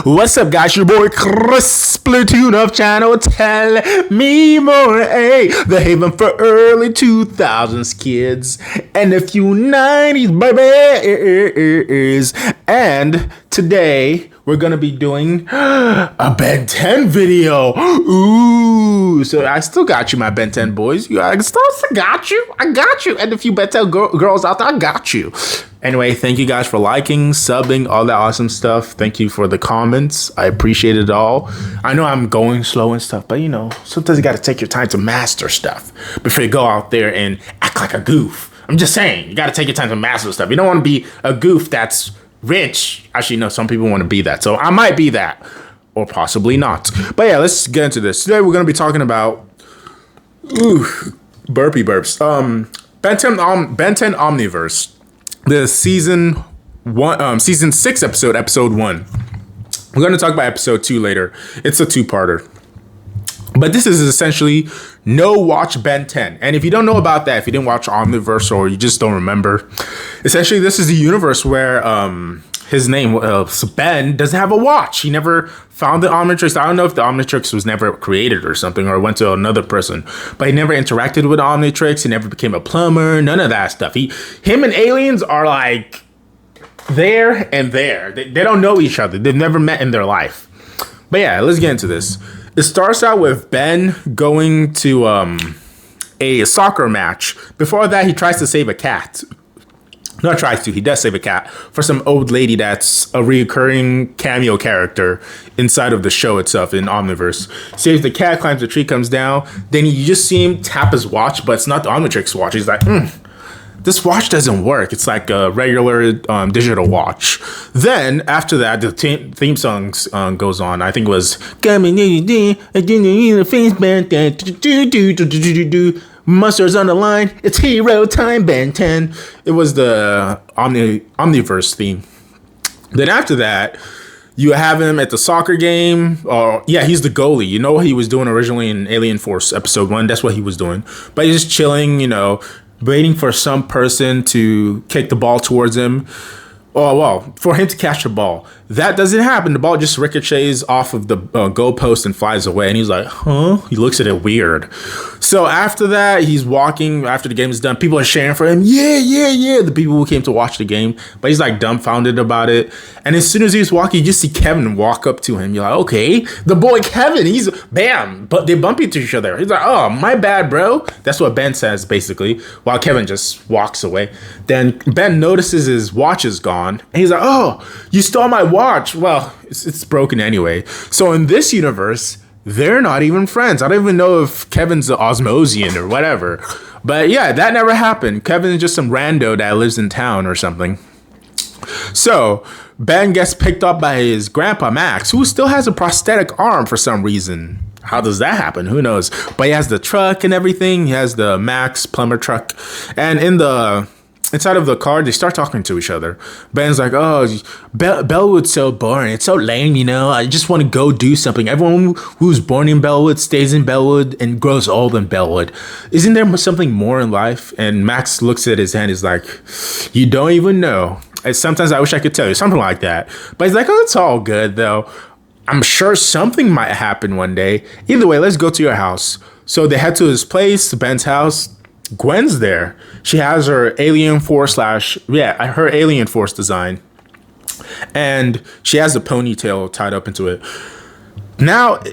What's up, guys? Your boy Chris Platoon of channel Tell Me More, the haven for early 2000s kids and a few 90s babies. And today we're gonna be doing a Ben 10 video. Ooh, so I still got you, my Ben 10 boys. I still got you. I got you. And a few Ben 10 girls out there, I got you. Anyway, thank you guys for liking, subbing, all that awesome stuff. Thank you for the comments. I appreciate it all. I know I'm going slow and stuff, but you know, sometimes you gotta take your time to master stuff before you go out there and act like a goof. I'm just saying, you gotta take your time to master stuff. You don't wanna be a goof that's rich. Actually, no, some people wanna be that. So I might be that, or possibly not. But yeah, let's get into this. Today we're gonna be talking about, burpee burps. Ben 10 Omniverse. The season 6 episode 1. We're going to talk about episode 2 later. It's a two-parter. But this is essentially no watch Ben 10. And if you don't know about that, if you didn't watch Omniverse or you just don't remember, essentially this is the universe where his name, Ben, doesn't have a watch. He never found the Omnitrix. I don't know if the Omnitrix was never created or something or went to another person, but he never interacted with Omnitrix. He never became a plumber, none of that stuff. Him and aliens are like there and there. They don't know each other. They've never met in their life. But yeah, let's get into this. It starts out with Ben going to a soccer match. Before that, he tries to save a cat. Not tries to, he does save a cat for some old lady that's a recurring cameo character inside of the show itself in Omniverse. Saves the cat, climbs the tree, comes down. Then you just see him tap his watch, but it's not the Omnitrix watch. He's like, this watch doesn't work. It's like a regular digital watch. Then after that, the theme song goes on. I think it was Monsters on the line. It's hero time, Ben 10. It was the Omniverse theme. Then after that, you have him at the soccer game. Yeah, he's the goalie. You know what he was doing originally in Alien Force episode 1? That's what he was doing. But he's just chilling, you know, waiting for some person to kick the ball towards him. Oh, well, for him to catch the ball. That doesn't happen. The ball just ricochets off of the goalpost and flies away. And he's like, huh? He looks at it weird. So after that, he's walking. After the game is done, people are cheering for him. Yeah. The people who came to watch the game. But he's like dumbfounded about it. And as soon as he's walking, you just see Kevin walk up to him. You're like, okay, the boy Kevin, he's bam. But they bump into each other. He's like, oh, my bad, bro. That's what Ben says, basically, while Kevin just walks away. Then Ben notices his watch is gone. And he's like, oh, you stole my watch. Well, it's broken anyway. So in this universe, they're not even friends. I don't even know if Kevin's the Osmosian or whatever. But yeah, that never happened. Kevin's just some rando that lives in town or something. So Ben gets picked up by his grandpa Max, who still has a prosthetic arm for some reason. How does that happen? Who knows? But he has the truck and everything. He has the Max plumber truck. And inside of the car, they start talking to each other. Ben's like, oh, Bellwood's so boring. It's so lame, you know? I just want to go do something. Everyone who's born in Bellwood stays in Bellwood and grows old in Bellwood. Isn't there something more in life? And Max looks at his hand. He's like, you don't even know. And sometimes I wish I could tell you. Something like that. But he's like, oh, it's all good, though. I'm sure something might happen one day. Either way, let's go to your house. So they head to his place, Ben's house. Gwen's there. She has her Alien Force her Alien Force design. And she has a ponytail tied up into it. Now,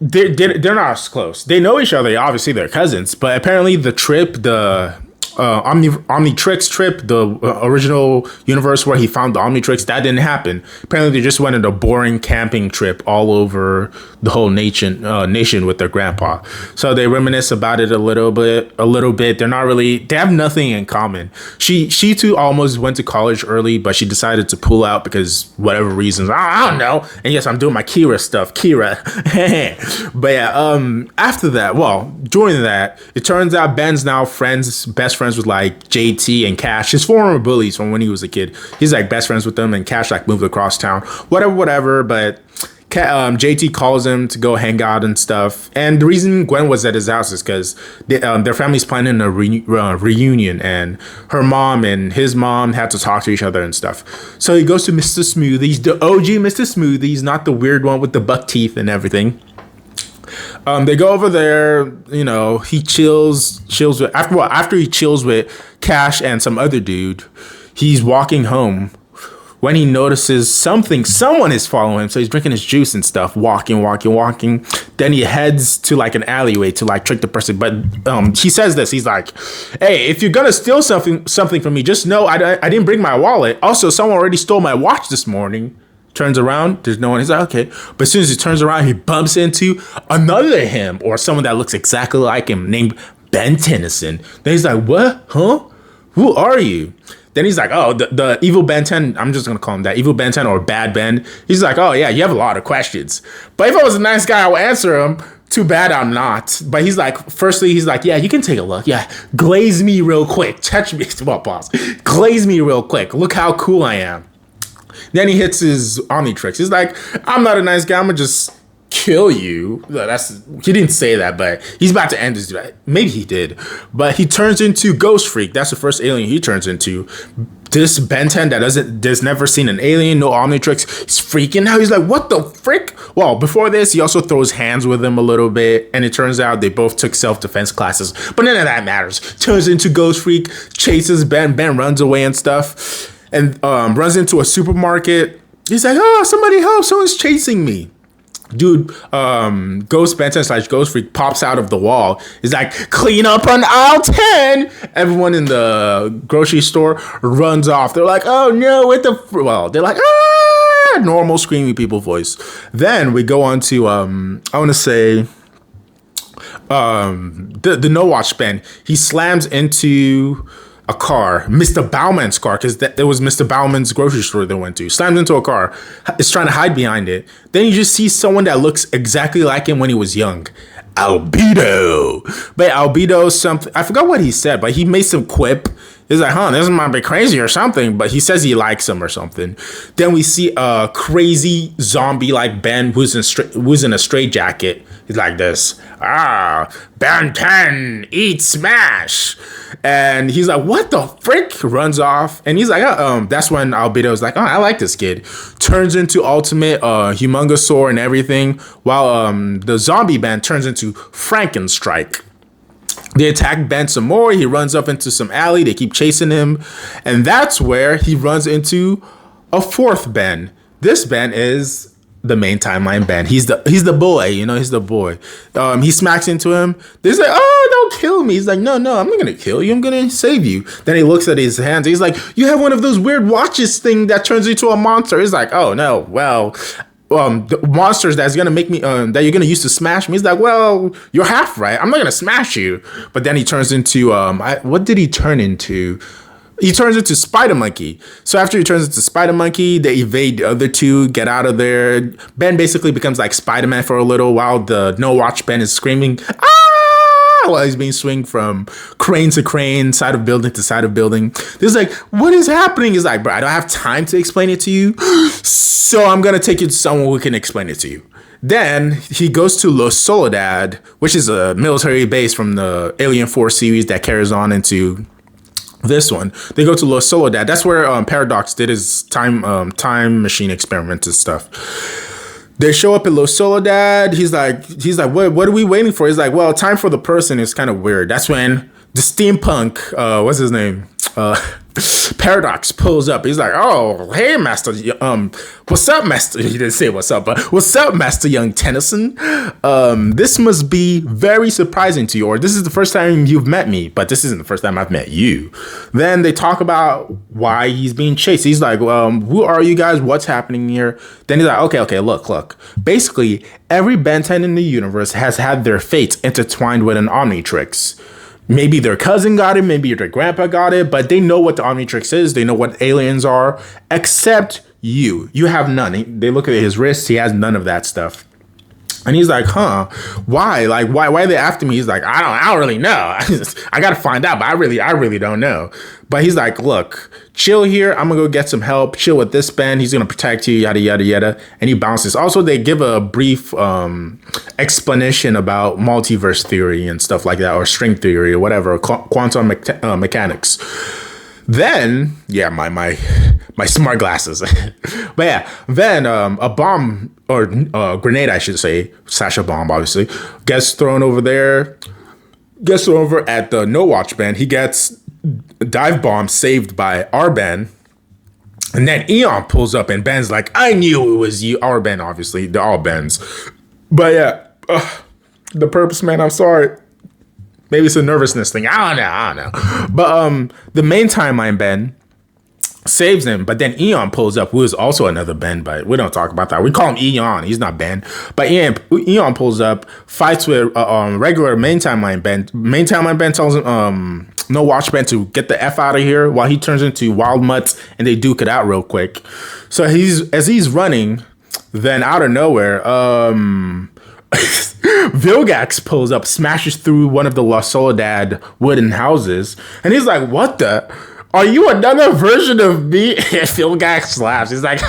they're not as close. They know each other. Obviously, they're cousins. But apparently the trip, the Omnitrix trip, the original universe where he found the Omnitrix, that didn't happen. Apparently they just went on a boring camping trip all over the whole nation with their grandpa. So they reminisce about it a little bit. They have nothing in common. She too almost went to college early, but she decided to pull out because whatever reasons, I don't know. And yes, I'm doing my Kira stuff, but yeah, after that, during that, it turns out Ben's now best friends with like JT and Cash, his former bullies from when he was a kid. He's like best friends with them, and Cash like moved across town, whatever. But JT calls him to go hang out and stuff. And the reason Gwen was at his house is because their family's planning a reunion, and her mom and his mom had to talk to each other and stuff. So he goes to Mr. Smoothies, the OG Mr. Smoothies, not the weird one with the buck teeth and everything. They go over there, he chills with after he chills with Cash and some other dude. He's walking home when he notices someone is following him. So he's drinking his juice and stuff, walking. Then he heads to like an alleyway to like trick the person. But he says this. He's like, "Hey, if you're gonna steal something from me, just know I didn't bring my wallet. Also, someone already stole my watch this morning." Turns around, there's no one. He's like, okay. But as soon as he turns around, he bumps into another him or someone that looks exactly like him named Ben Tennyson. Then he's like, what? Huh? Who are you? Then he's like, oh, the evil Ben 10. I'm just going to call him that. Evil Ben 10 or Bad Ben. He's like, oh, yeah, you have a lot of questions. But if I was a nice guy, I would answer him. Too bad I'm not. But he's like, firstly, he's like, yeah, you can take a look. Yeah, glaze me real quick. Touch me. Well, pause. Glaze me real quick. Look how cool I am. Then he hits his Omnitrix. He's like, I'm not a nice guy. I'm going to just kill you. He didn't say that, but he's about to end his... Maybe he did. But he turns into Ghost Freak. That's the first alien he turns into. This Ben 10 that's never seen an alien, no Omnitrix, he's freaking out. He's like, what the frick? Well, before this, he also throws hands with him a little bit. And it turns out they both took self-defense classes. But none of that matters. Turns into Ghost Freak, chases Ben. Ben runs away and stuff. And runs into a supermarket. He's like, oh, somebody help, someone's chasing me. Dude, Ghost Benton / Ghost Freak pops out of the wall. He's like, clean up on aisle 10. Everyone in the grocery store runs off. They're like, oh no, what the... Well, they're like, ah, normal screaming people voice. Then we go on to, I want to say... the No Watch Ben. He slams into... a car, Mr. Bauman's car, because it was Mr. Bauman's grocery store they went to. Slams into a car, is trying to hide behind it. Then you just see someone that looks exactly like him when he was young. Albedo. But Albedo, something, I forgot what he said, but he made some quip. He's like, this might be crazy or something, but he says he likes him or something. Then we see a crazy zombie like Ben who's in a straitjacket. He's like this, Ben 10, eat smash. And he's like, what the frick? Runs off. And he's like, that's when Albedo's like, I like this kid. Turns into ultimate Humongosaur and everything, while the zombie Ben turns into Frankenstrike. They attack Ben some more. He runs up into some alley. They keep chasing him. And that's where he runs into a fourth Ben. This Ben is the main timeline Ben. He's the boy, he's the boy. He smacks into him. They say, oh, don't kill me. He's like, no, I'm not going to kill you. I'm going to save you. Then he looks at his hands. He's like, you have one of those weird watches thing that turns into a monster. He's like, oh, no, well... the monsters that's gonna make me that you're gonna use to smash me. He's like, well, you're half right. I'm not gonna smash you. But then he turns into what did he turn into? He turns into Spider Monkey. So after he turns into Spider Monkey, they evade the other two, get out of there. Ben basically becomes like Spider-Man for a little while. The No Watch Ben is screaming, ah! While he's being swinged from crane to crane, side of building to side of building. There's like, what is happening? He's like, bro, I don't have time to explain it to you. So I'm going to take you to someone who can explain it to you. Then he goes to La Soledad, which is a military base from the Alien 4 series that carries on into this one. They go to La Soledad. That's where Paradox did his time machine experiments and stuff. They show up at La Soledad. He's like, what are we waiting for? He's like, well, time for the person is kind of weird. That's when the steampunk, what's his name? Paradox pulls up. He's like, oh, hey, Master. What's up, Master? He didn't say what's up, but what's up, Master Young Tennyson? This must be very surprising to you, or this is the first time you've met me, but this isn't the first time I've met you. Then they talk about why he's being chased. He's like, who are you guys? What's happening here? Then he's like, okay, look. Basically, every Ben 10 in the universe has had their fates intertwined with an Omnitrix. Maybe their cousin got it, maybe their grandpa got it, but they know what the Omnitrix is. They know what aliens are, except you. You have none. They look at his wrists. He has none of that stuff. And he's like, huh, why? Like, why are they after me? He's like, I don't really know. I got to find out, but I really don't know. But he's like, look, chill here. I'm going to go get some help. Chill with this Ben. He's going to protect you, yada, yada, yada. And he bounces. Also, they give a brief explanation about multiverse theory and stuff like that, or string theory or whatever, quantum mechanics. Then, yeah, my smart glasses. But yeah, then a bomb, or grenade, I should say, / a bomb, obviously, gets thrown over there. Gets thrown over at the No Watch Ben. He gets dive bomb saved by our Ben. And then Eon pulls up and Ben's like, I knew it was you. Our Ben, obviously. They're all Bens. But yeah, the purpose, man, I'm sorry. Maybe it's a nervousness thing. I don't know. But the main timeline Ben saves him, but then Eon pulls up, who is also another Ben, but we don't talk about that. We call him Eon. He's not Ben. But Eon pulls up, fights with regular main timeline Ben. Main timeline Ben tells him, No Watch Ben to get the F out of here, while he turns into Wild Mutts and they duke it out real quick. So as he's running, then out of nowhere, Vilgax pulls up, smashes through one of the La Soledad wooden houses, and he's like, what the? Are you another version of me? Vilgax laughs. He's like,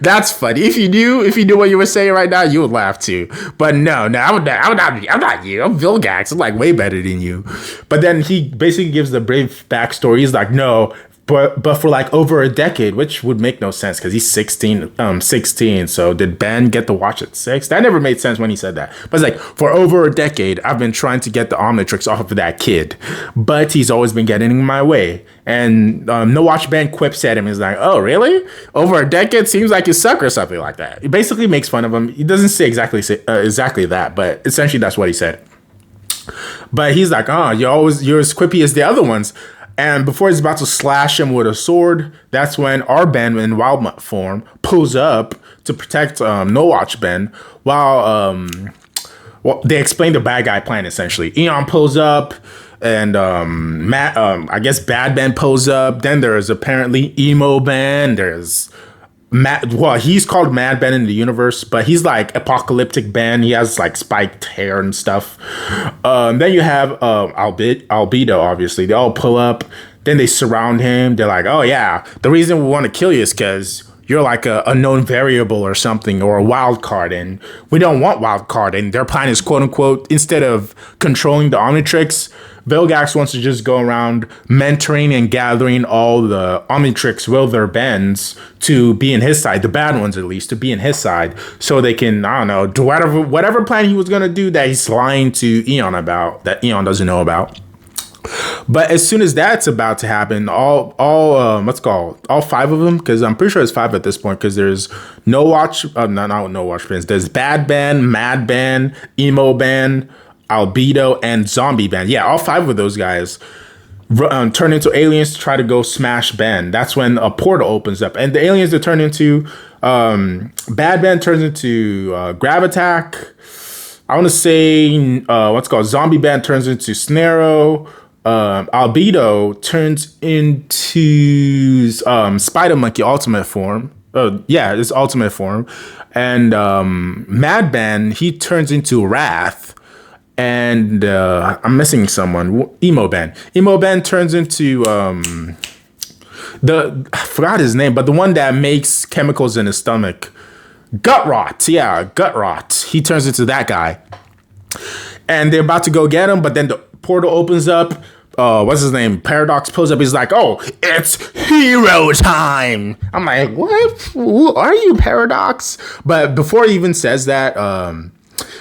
that's funny. If you knew what you were saying right now, you would laugh too. But no, I'm not you. I'm Vilgax. I'm like way better than you. But then he basically gives the brave backstory. He's like, no, but for like over a decade, which would make no sense because he's 16. So did Ben get the watch at 6? That never made sense when he said that. But it's like, for over a decade, I've been trying to get the Omnitrix off of that kid, but he's always been getting in my way. And No Watch Ben quips at him. He's like, oh, really? Over a decade? Seems like you suck or something like that. He basically makes fun of him. He doesn't say exactly that, but essentially that's what he said. But he's like, oh, you're as quippy as the other ones. And before he's about to slash him with a sword, that's when our Ben in Wild Mutt form pulls up to protect No Watch Ben, while they explain the bad guy plan essentially. Eon pulls up, and I guess Bad Ben pulls up. Then there's apparently Emo Ben. There's he's called Mad Ben in the universe, but he's like Apocalyptic Ben. He has like spiked hair and stuff. Then you have Albedo, obviously. They all pull up. Then they surround him. They're like, oh yeah, the reason we want to kill you is because you're like a known variable or something, or a wild card, and we don't want wild card. And their plan is, quote unquote, instead of controlling the Omnitrix, Vilgax wants to just go around mentoring and gathering all the Omnitrix Wilder Bens to be in his side, the bad ones at least, to be in his side, so they can, I don't know, do whatever plan he was going to do that he's lying to Eon about, that Eon doesn't know about. But as soon as that's about to happen, all 5 of them, because I'm pretty sure it's 5 at this point, because there's No Watch, not No Watch Bens, there's Bad Ben, Mad Ben, Emo Ben, Albedo, and Zombie Ben. Yeah, all 5 of those guys turn into aliens to try to go smash Ben. That's when a portal opens up, and the aliens that turn into Bad Ben turns into Gravitac. I want to say Zombie Ben turns into Snarrow. Albedo turns into Spider Monkey Ultimate form. His ultimate form. And Mad Ben, he turns into Wrath. And I'm missing someone. Emo Ben. Emo Ben turns into I forgot his name, but the one that makes chemicals in his stomach. Gut Rot. Yeah, Gut Rot. He turns into that guy. And they're about to go get him, but then the portal opens up. What's his name? Paradox pulls up. He's like, oh, it's hero time. I'm like, what? Who are you, Paradox? But before he even says that,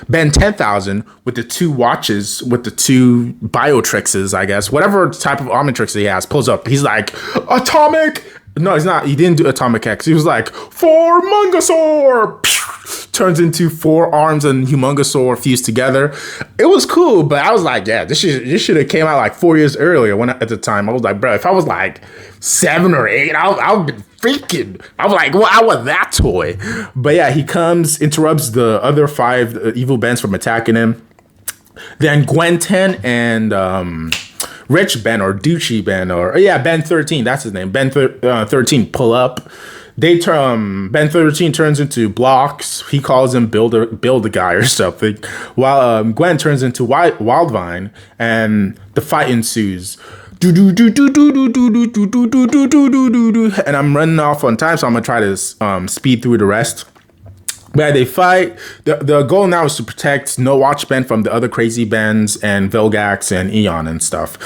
Ben 10,000 with the 2 watches, with the 2 Biotrixes, I guess, whatever type of Omnitrix he has, pulls up. He's like, Atomic. No, he's not. He didn't do Atomic X. He was like, For Mungosaur. Turns into 4 arms and Humongosaur fused together. It was cool, but I was like, yeah, this should have came out like 4 years earlier. At the time, I was like, bro, if I was like 7 or 8, I would be freaking. I was like, well, I want that toy. But yeah, he comes, interrupts the other 5 evil Bens from attacking him. Then Gwen 10 and Rich Ben or Ducci Ben Ben 13, that's his name. Ben 13 pull up. They turn Ben 13 turns into Blocks. He calls him build a guy or something. While Gwen turns into Wildvine, and the fight ensues. And I'm running off on time, so I'm gonna try to speed through the rest. But they fight. The goal now is to protect No Watch Ben from the other crazy Bens and Vilgax and Eon and stuff.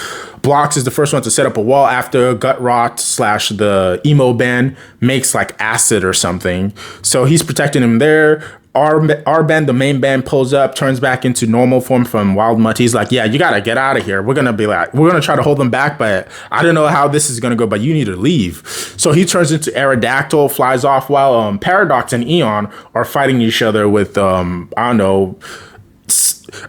Blocks is the first one to set up a wall after Gut Rot / the emo Ben makes like acid or something. So he's protecting him there. Our band, the main band, pulls up, turns back into normal form from Wild Mutt. He's like, yeah, you gotta get out of here. We're gonna try to hold them back, but I don't know how this is gonna go, but you need to leave. So he turns into Aerodactyl, flies off while Paradox and Eon are fighting each other with, I don't know,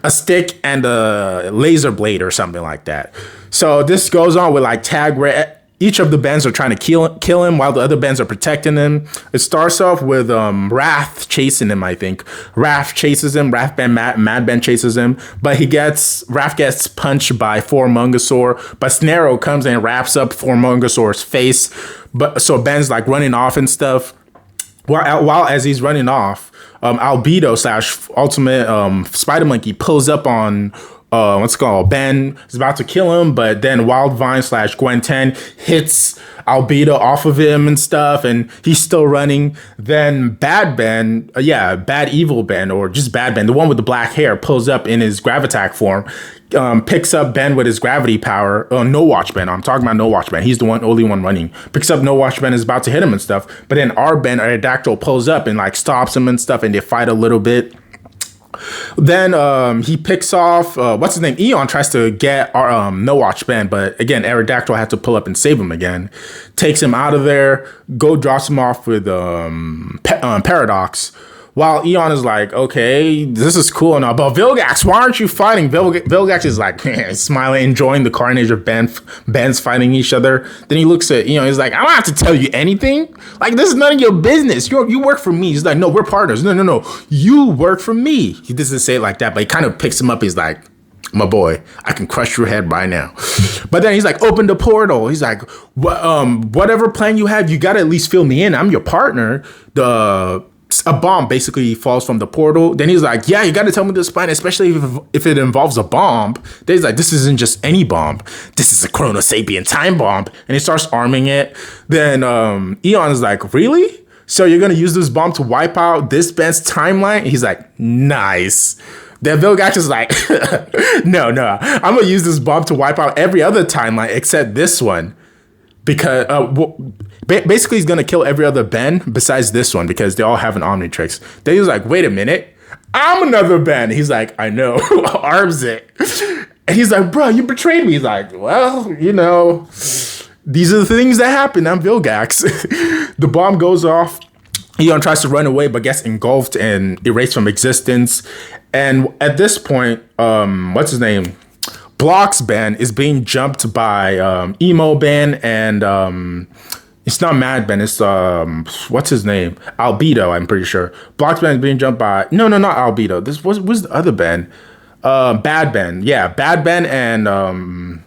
a stick and a laser blade or something like that. So this goes on with like tag where each of the bands are trying to kill him while the other bands are protecting him. It starts off with Wrath chasing him, I think. Wrath chases him. Wrath band, Mad Ben chases him. But Wrath gets punched by Formungasaur. But Snarrow comes and wraps up Formungasaur's face. So Ben's like running off and stuff. While as he's running off, Albedo / Ultimate Spider Monkey pulls up on Ben is about to kill him, but then Wildvine / Gwen 10 hits Albedo off of him and stuff, and he's still running. Then Bad Ben, Bad Evil Ben, or just Bad Ben, the one with the black hair, pulls up in his Gravitack form, picks up Ben with his gravity power. No Watch Ben, I'm talking about No Watch Ben. He's the only one running. Picks up No Watch Ben, is about to hit him and stuff, but then our Ben, Aerodactyl, pulls up and like stops him and stuff, and they fight a little bit. Then he picks off what's his name? Eon tries to get our No Watch Ben, but again, Aerodactyl had to pull up and save him again. Takes him out of there. Drops him off with Paradox. While Eon is like, okay, this is cool and all, but Vilgax, why aren't you fighting? Vilgax is like smiling, enjoying the carnage of Ben's fighting each other. Then he looks at Eon, he's like, I don't have to tell you anything. Like, this is none of your business. You work for me. He's like, no, we're partners. No. You work for me. He doesn't say it like that, but he kind of picks him up. He's like, my boy, I can crush your head right now. But then he's like, open the portal. He's like, whatever plan you have, you got to at least fill me in. I'm your partner. A bomb basically falls from the portal. Then he's like, yeah, you got to tell me this plan, especially if it involves a bomb. Then he's like, this isn't just any bomb. This is a Chrono Sapien time bomb. And he starts arming it. Then Eon is like, really? So you're going to use this bomb to wipe out this band's timeline? And he's like, nice. Then Vilgax is like, no, I'm going to use this bomb to wipe out every other timeline except this one. Because basically he's gonna kill every other Ben besides this one because they all have an Omnitrix. Then he's like, wait a minute, I'm another Ben. He's like, I know, arms it. And he's like, bro, you betrayed me. He's like, well, these are the things that happen. I'm Vilgax. The bomb goes off. Eon tries to run away but gets engulfed and erased from existence. And at this point, what's his name? Blocks Ben is being jumped by Emo Ben and it's not Mad Ben, it's what's his name? Albedo, I'm pretty sure. Blocks Ben is being jumped by not Albedo. This was the other Ben. Bad Ben. Yeah, Bad Ben and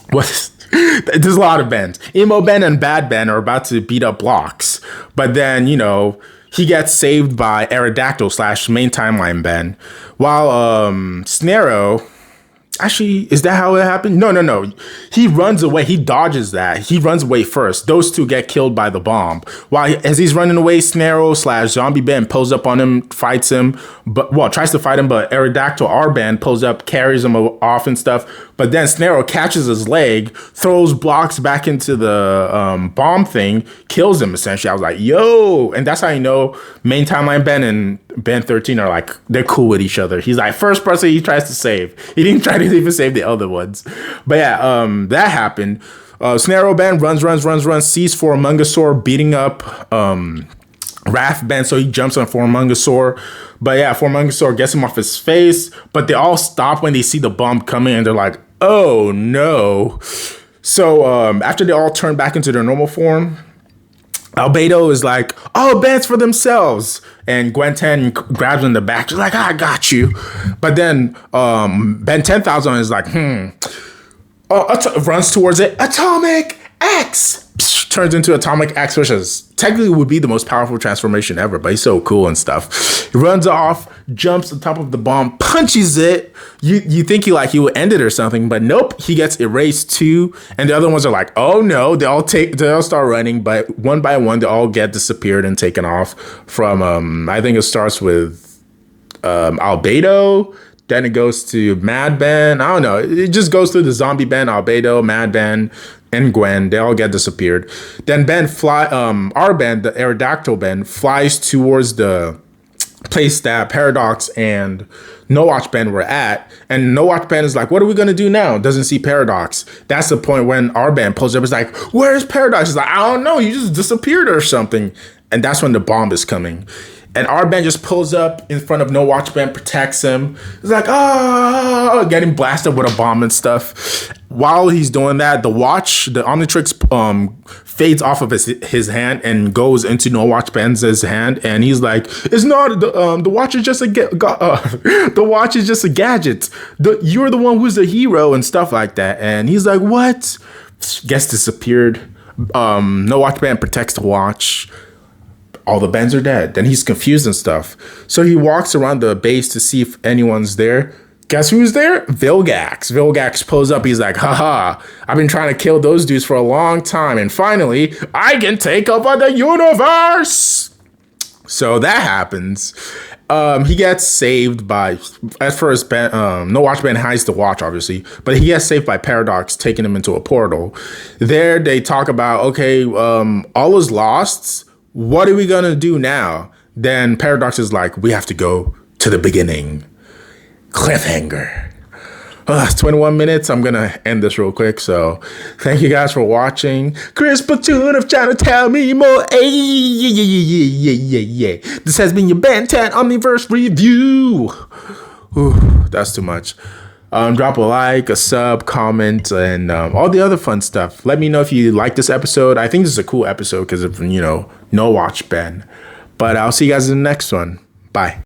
there's a lot of Bens. Emo Ben and Bad Ben are about to beat up Blocks. But then, he gets saved by Aerodactyl / main timeline Ben. While Snarrow. Actually, is that how it happened? No. He runs away. He dodges that. He runs away first. Those two get killed by the bomb. As he's running away, Snarrow / Zombie Ben pulls up on him, fights him, tries to fight him, but Aerodactyl R-Band pulls up, carries him off and stuff. But then Snarrow catches his leg, throws Blocks back into the bomb thing, kills him essentially. I was like, yo! And that's how you know main timeline Ben and Ben 13 are like, they're cool with each other. He's like, first person he tries to save. He didn't try to even save the other ones. But yeah, that happened. Snarrow Ben runs, sees Formungasaur beating up Wrath Ben, so he jumps on Formungasaur. But yeah, Formungasaur gets him off his face, but they all stop when they see the bomb coming and they're like, oh no. So after they all turn back into their normal form, Albedo is like, oh, Ben's for themselves. And Gwen 10 grabs him in the back. She's like, I got you. But then Ben 10,000 is like, runs towards it. Atomic X. turns into Atomic Axe, which is technically would be the most powerful transformation ever, but he's so cool and stuff. He runs off, jumps on top of the bomb, punches it. You think he would end it or something, but nope, he gets erased too. And the other ones are like, oh no, they all start running, but one by one they all get disappeared and taken off from I think it starts with Albedo. Then it goes to Mad Ben. I don't know. It just goes through the zombie Ben, Albedo, Mad Ben, and Gwen. They all get disappeared. Then our Ben, the Aerodactyl Ben, flies towards the place that Paradox and No Watch Ben were at. And No Watch Ben is like, what are we going to do now? Doesn't see Paradox. That's the point when our Ben pulls up. It's like, where's Paradox? He's like, I don't know. You just disappeared or something. And that's when the bomb is coming. And our Ben just pulls up in front of No Watch Ben, protects him. He's like, oh, getting blasted with a bomb and stuff. While he's doing that, the Omnitrix fades off of his hand and goes into No Watch Ben's hand. And he's like, it's not, the watch is just the watch is just a gadget. You're the one who's the hero and stuff like that. And he's like, what? Gets disappeared. No Watch Ben protects the watch. All the Bens are dead. Then he's confused and stuff. So he walks around the base to see if anyone's there. Guess who's there? Vilgax. Vilgax pulls up. He's like, haha, I've been trying to kill those dudes for a long time. And finally, I can take over the universe. So that happens. He gets saved by, at first, No Watch Ben hides the watch, obviously, but he gets saved by Paradox, taking him into a portal. There, they talk about, okay, all is lost. What are we going to do now? Then Paradox is like, we have to go to the beginning. Cliffhanger. It's 21 minutes. I'm going to end this real quick. So thank you guys for watching. Chris Platoon of trying to tell me more. Hey, yeah. This has been your Ben 10 Omniverse review. That's too much. Drop a like, a sub, comment, and all the other fun stuff. Let me know if you like this episode. I think this is a cool episode because of, No Watch Ben. But I'll see you guys in the next one. Bye.